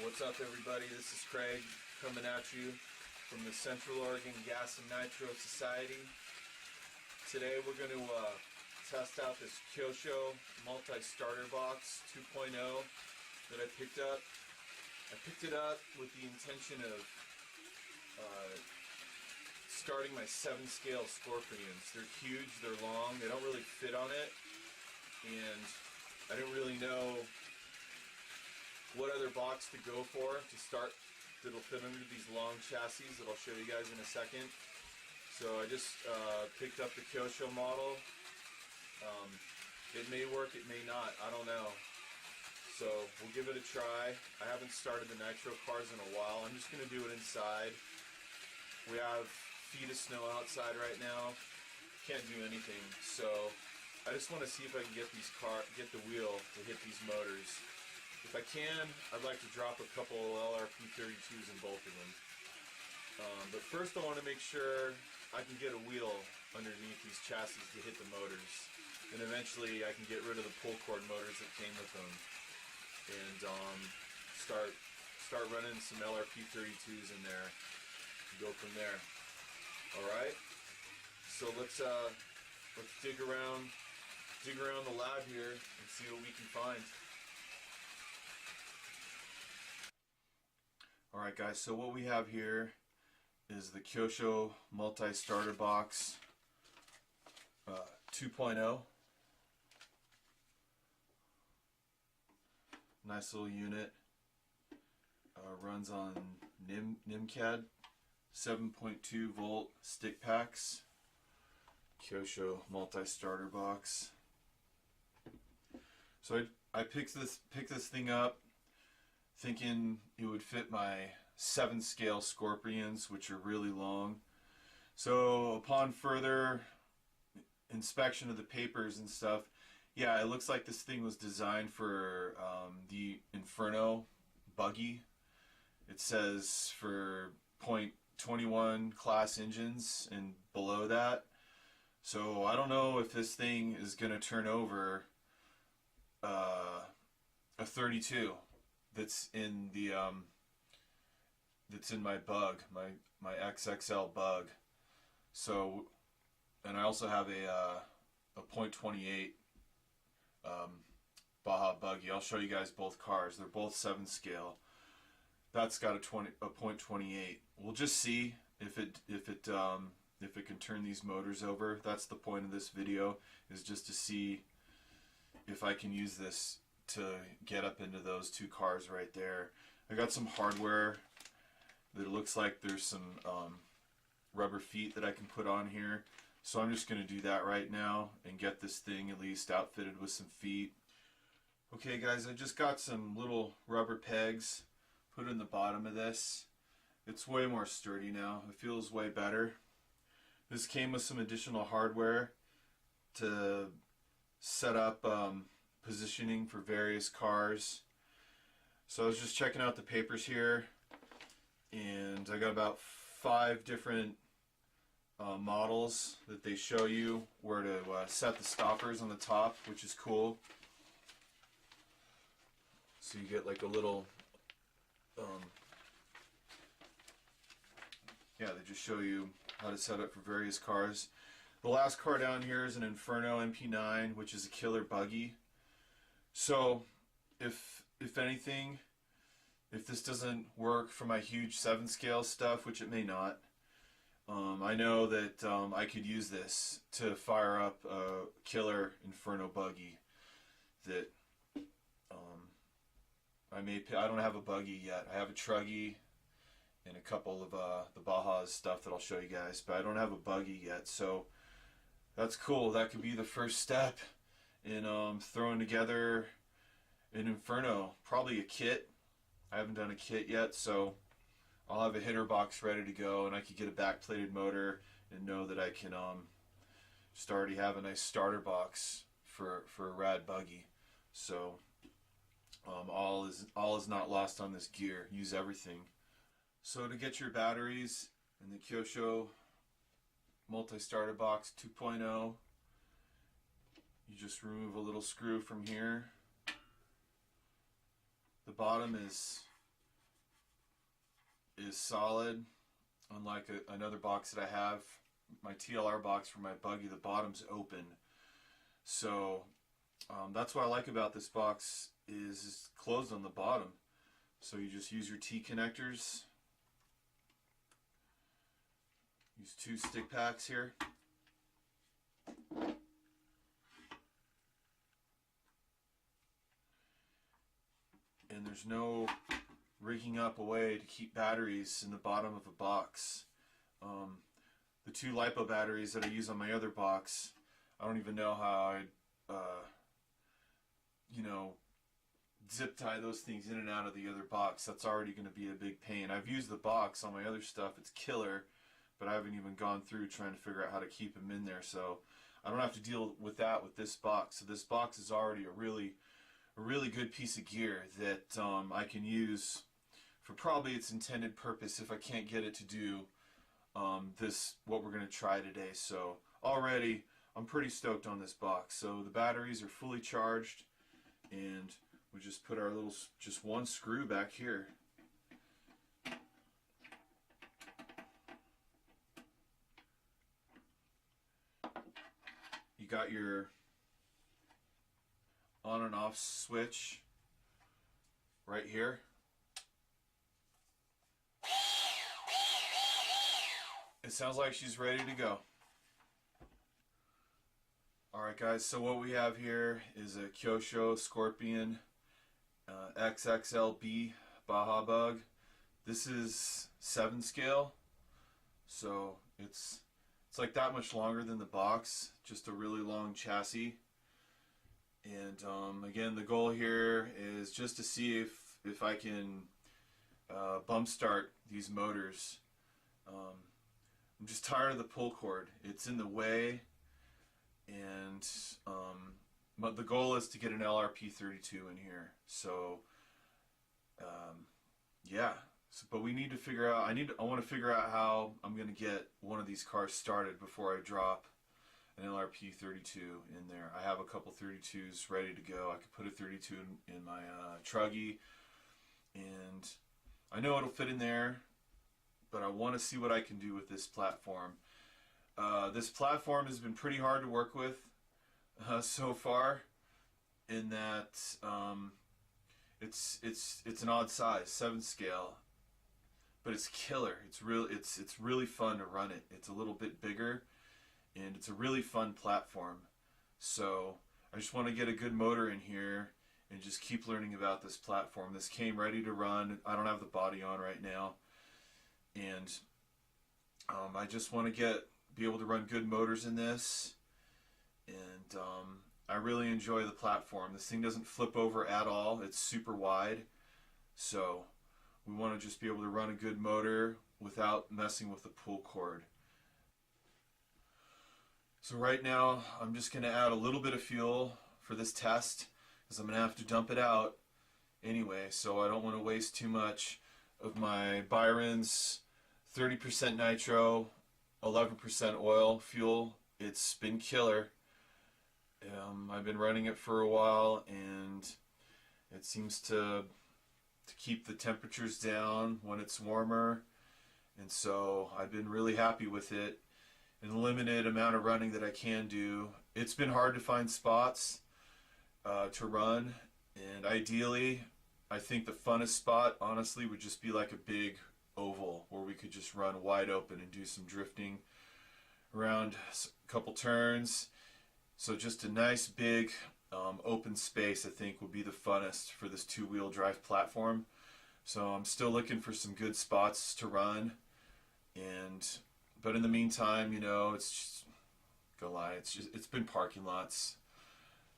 What's up, everybody? This is Craig coming at you from the Central Oregon Gas and Nitro Society. Today we're going to test out this Kyosho multi-starter box 2.0 that I picked up. I picked it up with the intention of starting my 7-scale scorpions. They're huge, they're long, they don't really fit on it, and I didn't really know what other box to go for to start that'll fit under these long chassis that I'll show you guys in a second. So I just picked up the Kyosho model. It may work, it may not, I don't know. So we'll give it a try. I haven't started the nitro cars in a while. I'm just going to do it inside. We have feet of snow outside right now. Can't do anything. So I just want to see if I can get the wheel to hit these motors. If I can, I'd like to drop a couple LRP32s in both of them. But first I want to make sure I can get a wheel underneath these chassis to hit the motors. And eventually I can get rid of the pull cord motors that came with them and start running some LRP32s in there and go from there. Alright? So let's dig around the lab here and see what we can find. Alright guys, so what we have here is the Kyosho multi-starter box 2.0. Nice little unit. Runs on NIMCAD 7.2 volt stick packs. Kyosho multi-starter box. So I picked this thing up thinking it would fit my 7-scale scorpions, which are really long. So upon further inspection of the papers and stuff, yeah, it looks like this thing was designed for the Inferno buggy. It says for .21 class engines and below that. So I don't know if this thing is going to turn over a 32 that's in the that's in my bug, my XXL bug. So, and I also have a .28 Baja buggy. I'll show you guys both cars. They're both 7-scale. That's got a .28. We'll just see if it can turn these motors over. That's the point of this video, is just to see if I can use this to get up into those two cars right there. I got some hardware that it looks like there's some rubber feet that I can put on here. So I'm just going to do that right now and get this thing at least outfitted with some feet. Okay guys, I just got some little rubber pegs put in the bottom of this. It's way more sturdy now. It feels way better. This came with some additional hardware to set up positioning for various cars. So I was just checking out the papers here, and I got about 5 different models that they show you where to set the stoppers on the top, which is cool. So you get like a little yeah, they just show you how to set up for various cars. The last car down here is an Inferno MP9, which is a killer buggy. So if anything, if this doesn't work for my huge 7-scale stuff, which it may not, I know that I could use this to fire up a killer Inferno buggy that I don't have a buggy yet. I have a truggy and a couple of the Baja's stuff that I'll show you guys, but I don't have a buggy yet. So that's cool. That could be the first step in throwing together an Inferno, probably a kit. I haven't done a kit yet, so I'll have a hitter box ready to go, and I could get a back-plated motor and know that I can just already have a nice starter box for a rad buggy. So all is not lost on this gear. Use everything. So to get your batteries in the Kyosho multi-starter box 2.0, you just remove a little screw from here. The bottom is is solid. Unlike another box that I have, my TLR box for my buggy, the bottom's open. So that's what I like about this box is it's closed on the bottom. So you just use your T connectors. Use 2 stick packs here. And there's no rigging up a way to keep batteries in the bottom of a box. The 2 LiPo batteries that I use on my other box, I don't even know how I'd, zip tie those things in and out of the other box. That's already going to be a big pain. I've used the box on my other stuff. It's killer, but I haven't even gone through trying to figure out how to keep them in there. So I don't have to deal with that with this box. So this box is already a really good piece of gear that I can use for probably its intended purpose if I can't get it to do what we're going to try today. So already I'm pretty stoked on this box. So the batteries are fully charged, and we just put our just 1 screw back here. You got your on and off switch right here. It sounds like she's ready to go. Alright guys, so what we have here is a Kyosho Scorpion XXLB Baja Bug. This is 7 scale, so it's like that much longer than the box, just a really long chassis. And again, the goal here is just to see if I can bump start these motors. I'm just tired of the pull cord. It's in the way, and but the goal is to get an LRP32 in here. So yeah. But we need to figure out. I want to figure out how I'm going to get one of these cars started before I drop an LRP32 in there. I have a couple 32s ready to go. I could put a 32 in my truggy, and I know it'll fit in there, but I want to see what I can do with this platform. This platform has been pretty hard to work with so far, in that it's an odd size, 7 scale, but it's killer. It's really fun to run it. It's a little bit bigger, and it's a really fun platform. So I just want to get a good motor in here and just keep learning about this platform. This came ready to run. I don't have the body on right now, and I just want to be able to run good motors in this, and I really enjoy the platform. This thing doesn't flip over at all. It's super wide, so we want to just be able to run a good motor without messing with the pull cord. So right now I'm just going to add a little bit of fuel for this test, because I'm going to have to dump it out anyway, so I don't want to waste too much of my Byron's 30% nitro, 11% oil fuel. It's been killer. I've been running it for a while, and it seems to keep the temperatures down when it's warmer, and so I've been really happy with it. In the limited amount of running that I can do, it's been hard to find spots to run, and ideally I think the funnest spot honestly would just be like a big oval where we could just run wide open and do some drifting around a couple turns. So just a nice big open space I think would be the funnest for this 2-wheel drive platform. So I'm still looking for some good spots to run, but in the meantime, it's just, gonna lie, it's been parking lots,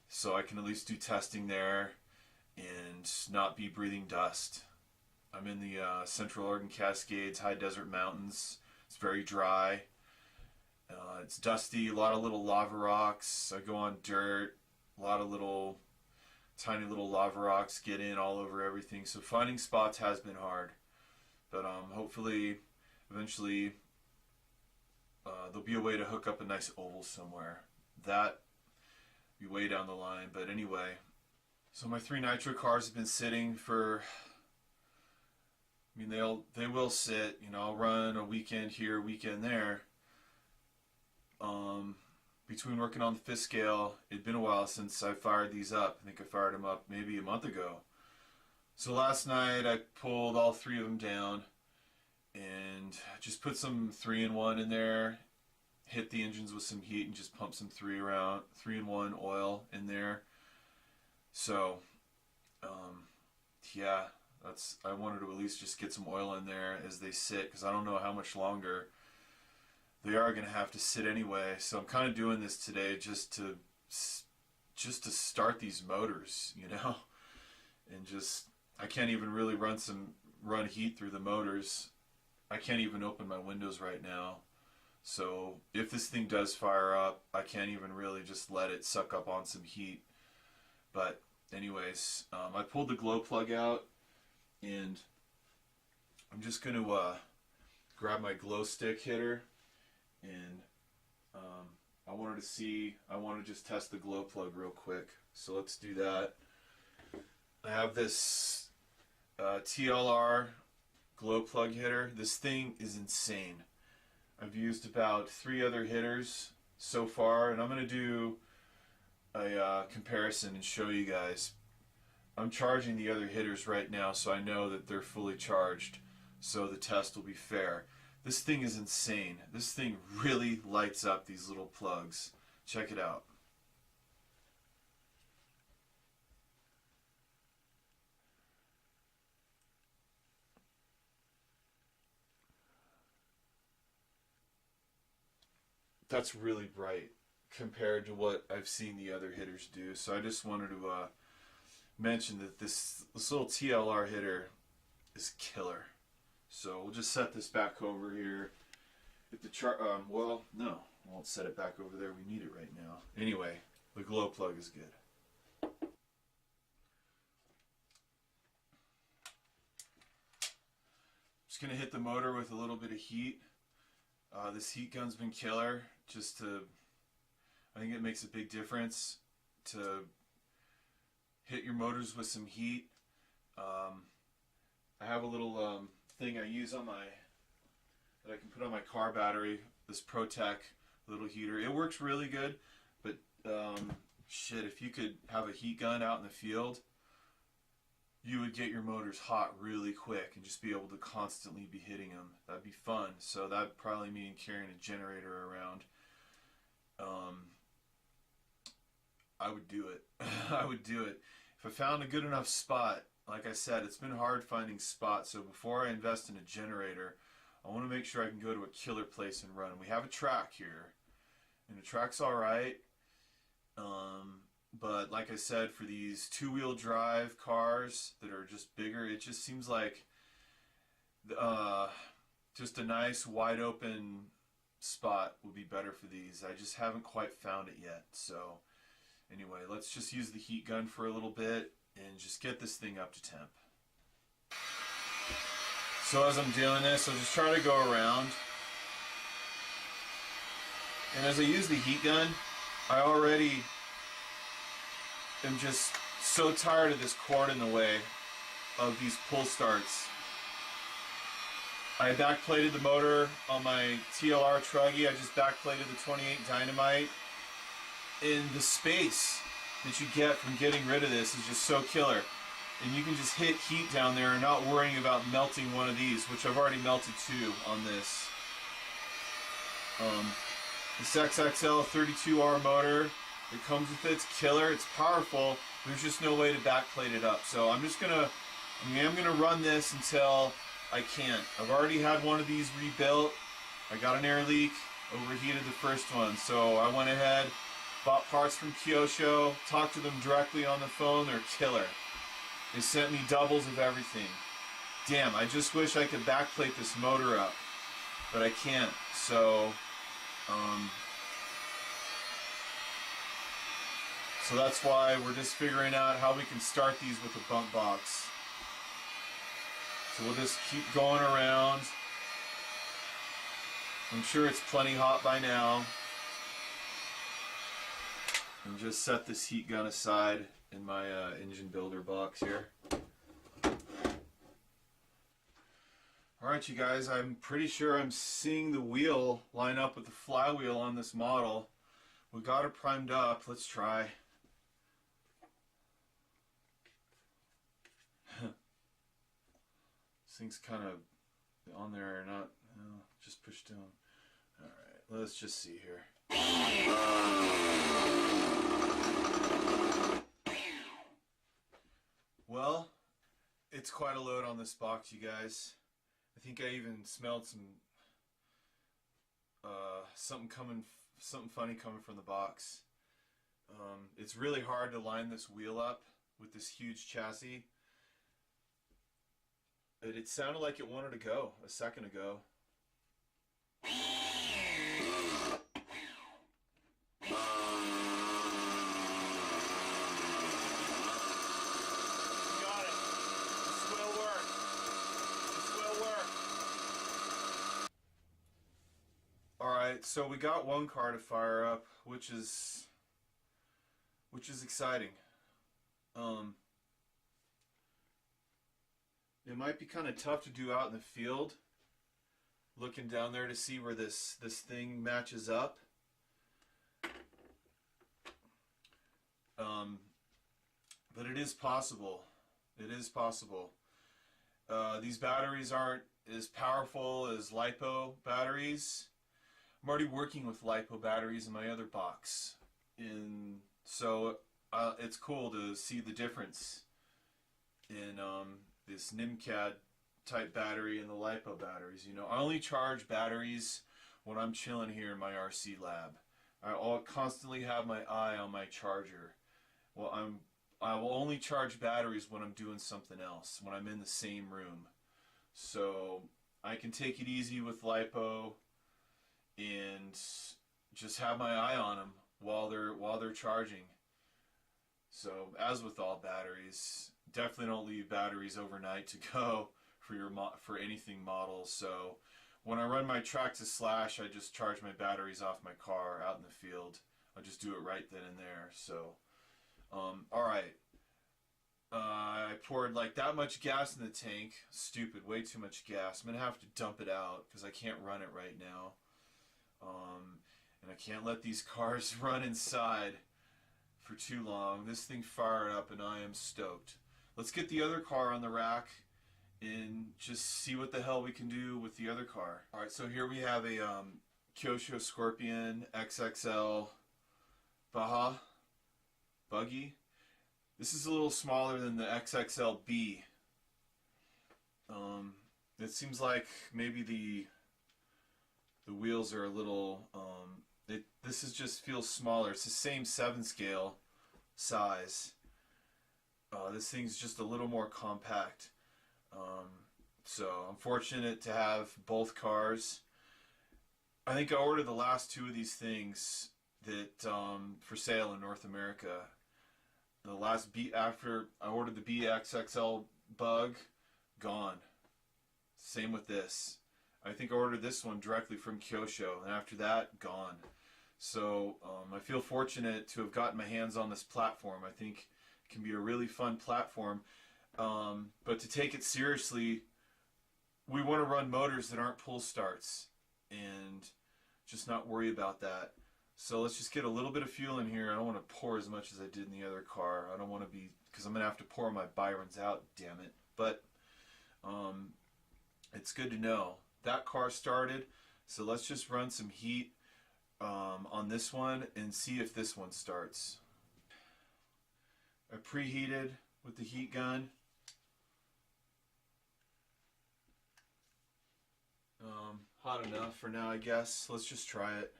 so I can at least do testing there and not be breathing dust. I'm in the Central Oregon Cascades, high desert mountains. It's very dry. It's dusty, a lot of little lava rocks. I go on dirt, a lot of tiny little lava rocks get in all over everything. So finding spots has been hard, but hopefully, eventually, there'll be a way to hook up a nice oval somewhere. That be way down the line, but anyway. So my 3 nitro cars have been sitting for I mean, they will sit. You know, I'll run a weekend here, a weekend there. Between working on the fifth scale, it'd been a while since I fired these up. I think I fired them up maybe a month ago. So last night I pulled all three of them down and just put some 3-in-1 in there, hit the engines with some heat and just pump some 3-in-1 oil in there. So, yeah, I wanted to at least just get some oil in there as they sit, because I don't know how much longer they are going to have to sit anyway. So I'm kind of doing this today just to start these motors, you know, and just, I can't even really run heat through the motors. I can't even open my windows right now. So if this thing does fire up, I can't even really just let it suck up on some heat. But anyways, I pulled the glow plug out, and I'm just going to grab my glow stick hitter, and I wanted to just test the glow plug real quick. So let's do that. I have this TLR glow plug hitter. This thing is insane. I've used about 3 other hitters so far, and I'm going to do a comparison and show you guys. I'm charging the other hitters right now, so I know that they're fully charged, so the test will be fair. This thing is insane. This thing really lights up these little plugs. Check it out. That's really bright compared to what I've seen the other hitters do. So I just wanted to mention that this little TLR hitter is killer. So we'll just set this back over here. If the well, no, I won't set it back over there. We need it right now. Anyway, the glow plug is good. Just gonna hit the motor with a little bit of heat. This heat gun's been killer. I think it makes a big difference to hit your motors with some heat. I have a little thing I use on that I can put on my car battery, this ProTech little heater. It works really good, but shit, if you could have a heat gun out in the field, you would get your motors hot really quick and just be able to constantly be hitting them. That'd be fun. So that'd probably mean carrying a generator around. I would do it. I would do it. If I found a good enough spot, like I said, it's been hard finding spots. So before I invest in a generator, I want to make sure I can go to a killer place and run. We have a track here, and the track's all right. But like I said, for these 2-wheel drive cars that are just bigger, it just seems like just a nice wide open spot would be better for these. I just haven't quite found it yet. So anyway, let's just use the heat gun for a little bit and just get this thing up to temp. So as I'm doing this, I'll just try to go around. And as I use the heat gun, I already am just so tired of this cord in the way of these pull starts. I backplated the motor on my TLR Truggy. I just backplated the 28 Dynamite. And the space that you get from getting rid of this is just so killer. And you can just hit heat down there and not worrying about melting one of these, which I've already melted 2 on this. This XXL 32R motor that comes with it's killer. It's powerful. There's just no way to backplate it up. So I'm gonna run this until I can't. I've already had one of these rebuilt. I got an air leak, overheated the first one. So I went ahead, bought parts from Kyosho, talked to them directly on the phone. They're killer. They sent me doubles of everything. Damn, I just wish I could backplate this motor up, but I can't. So, so that's why we're just figuring out how we can start these with a bump box. So we'll just keep going around. I'm sure it's plenty hot by now. And just set this heat gun aside in my engine builder box here. Alright you guys, I'm pretty sure I'm seeing the wheel line up with the flywheel on this model. We got it primed up. Let's try. This thing's kind of on there or not. No, just pushed down. Alright, let's just see here. Well, it's quite a load on this box, you guys. I think I even smelled some something funny coming from the box. It's really hard to line this wheel up with this huge chassis. It sounded like it wanted to go a second ago. Alright, so we got one car to fire up, which is exciting. It might be kind of tough to do out in the field, looking down there to see where this thing matches up. But it is possible. It is possible. These batteries aren't as powerful as LiPo batteries. I'm already working with LiPo batteries in my other box, so it's cool to see the difference in this NIMCAD type battery and the LiPo batteries. You know, I only charge batteries when I'm chilling here in my RC lab. I'll constantly have my eye on my charger. Well, I will only charge batteries when I'm doing something else, when I'm in the same room. So I can take it easy with LiPo and just have my eye on them while they're charging. So as with all batteries, definitely don't leave batteries overnight to go for anything model. So when I run my track to slash, I just charge my batteries off my car out in the field. I just do it right then and there. So alright, I poured like that much gas in the tank. Stupid, way too much gas. I'm gonna have to dump it out because I can't run it right now. And I can't let these cars run inside for too long. This thing fired up and I am stoked. Let's get the other car on the rack and just see what the hell we can do with the other car. Alright, so here we have a Kyosho Scorpion XXL Baja buggy. This is a little smaller than the XXL-B. It seems like maybe the wheels are a little, this just feels smaller. It's the same 7 scale size. This thing's just a little more compact. So I'm fortunate to have both cars. I think I ordered the last 2 of these things that for sale in North America. The last after I ordered the BXXL bug, gone. Same with this. I think I ordered this one directly from Kyosho, and after that, gone. So I feel fortunate to have gotten my hands on this platform. I think it can be a really fun platform. But to take it seriously, we want to run motors that aren't pull starts and just not worry about that. So let's just get a little bit of fuel in here. I don't want to pour as much as I did in the other car. I don't want to be, because I'm going to have to pour my Byrons out, damn it. But it's good to know. That car started, so let's just run some heat on this one and see if this one starts. I preheated with the heat gun. Hot enough for now, I guess. Let's just try it.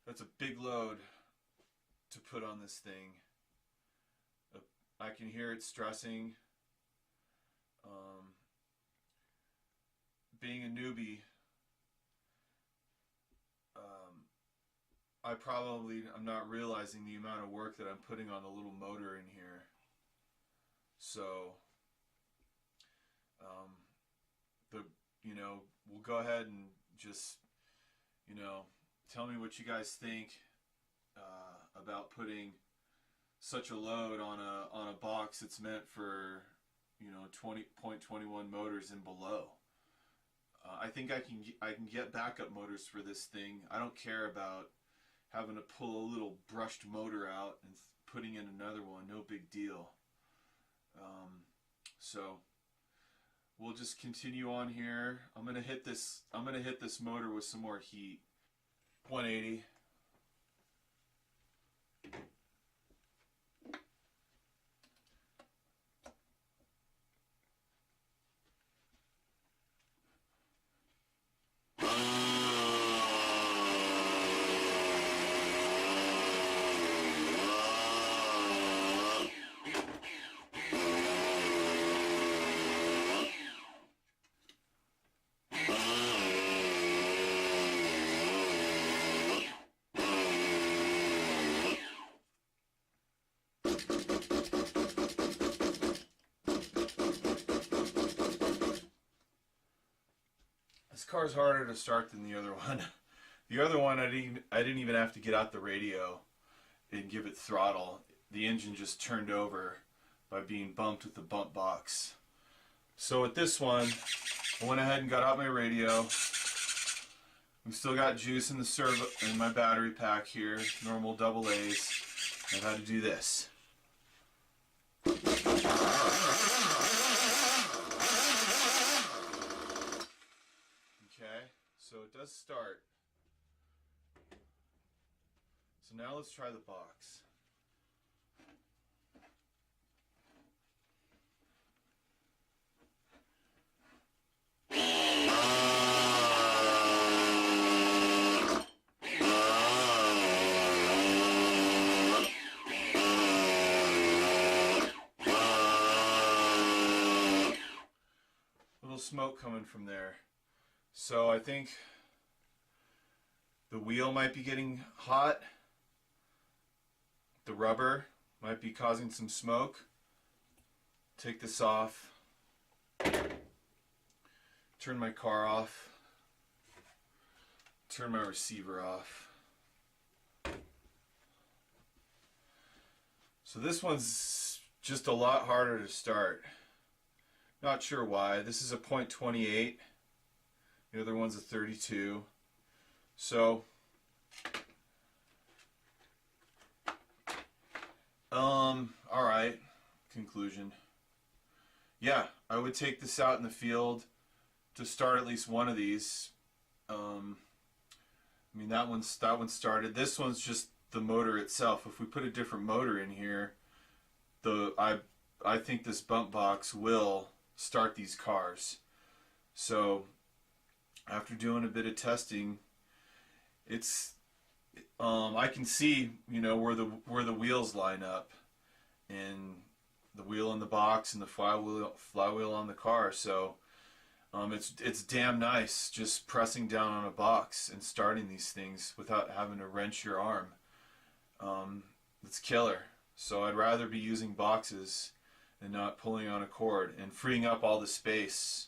That's a big load to put on this thing. I can hear it stressing. Being a newbie, I'm not realizing the amount of work that I'm putting on the little motor in here. So, we'll go ahead and just, tell me what you guys think about putting such a load on a box that's meant for 20.21 motors and below. I think I can get backup motors for this thing. I don't care about having to pull a little brushed motor out and putting in another one. No big deal. So we'll just continue on here. I'm gonna hit this motor with some more heat. 180. This car's harder to start than the other one. The other one, I didn't even have to get out the radio and give it throttle. The engine just turned over by being bumped with the bump box. So with this one, I went ahead and got out my radio. We've still got juice in the servo in my battery pack here, normal double A's. I've had to do this. Okay, so it does start. So now let's try the box. Little smoke coming from there. So I think the wheel might be getting hot. The rubber might be causing some smoke. Take this off. Turn my car off. Turn my receiver off. So this one's just a lot harder to start. Not sure why. This is a .28. The other one's a 32. So, alright. Conclusion. Yeah, I would take this out in the field to start at least one of these. I mean, that one started. This one's just the motor itself. If we put a different motor in here, I think this bump box will start these cars. So after doing a bit of testing, it's I can see where the wheels line up, and the wheel in the box and the flywheel on the car. So it's damn nice just pressing down on a box and starting these things without having to wrench your arm. It's killer. So I'd rather be using boxes and not pulling on a cord and freeing up all the space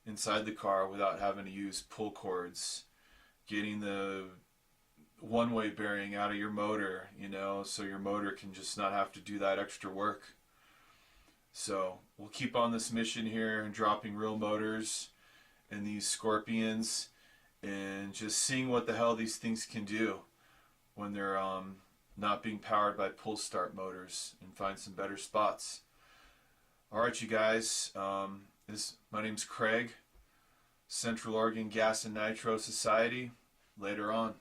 inside the car without having to use pull cords, getting the one-way bearing out of your motor, so your motor can just not have to do that extra work. So we'll keep on this mission here and dropping real motors in these Scorpions and just seeing what the hell these things can do when they're not being powered by pull start motors, and find some better spots. Alright, you guys, my name's Craig, Central Oregon Gas and Nitro Society. Later on.